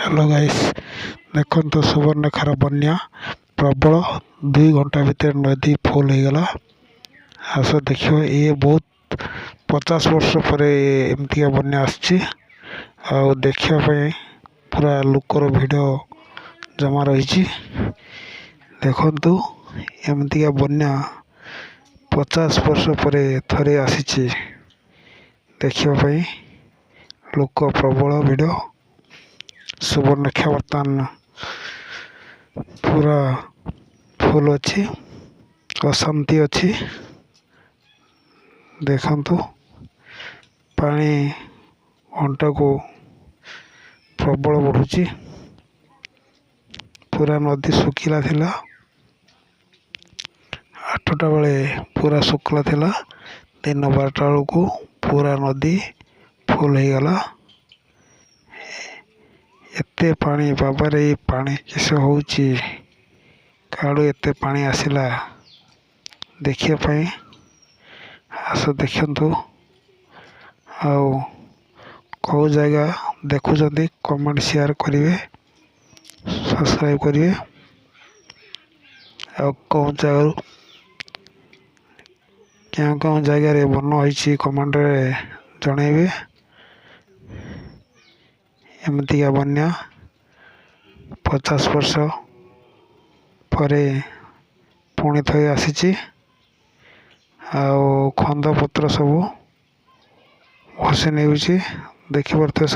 Hello guys देखो सुवर्णरेखार बन्या प्रबल 2 घंटा भितर नदी फुल हो गला। आस देख ये बहुत 50 वर्ष पर एमती बन्या आखापी पूरा लोकर भिड़ जमा रही। देखु एमती बन्या 50 वर्ष पर थे आसी देखापी लोक प्रबल भिड़। सुवर्णरेखा बर्तमान पूरा फुल अच्छी अशांति अच्छी। देखु पानी अंटा को प्रबल बढ़ुची। पूरा नदी सुखिला थिला 8टा बेले पूरा सुखला थिला। दिन 12टा बेलू पूरा नदी फुल हो गला। एते पानी बाबारे पानी किस होची काड़ू एते पानी आसिला देखापी आस देखु। कौ जगह देखुं कमेंट शेयर करेंगे सब्सक्राइब करेंगे। कौ जगह क्या जगह बन होती कमेंट जनइबे। एमती बन्या 50 वर्ष पर पुणी थे आसी। खंदपत्र सब भसी नहीं देखी पारे।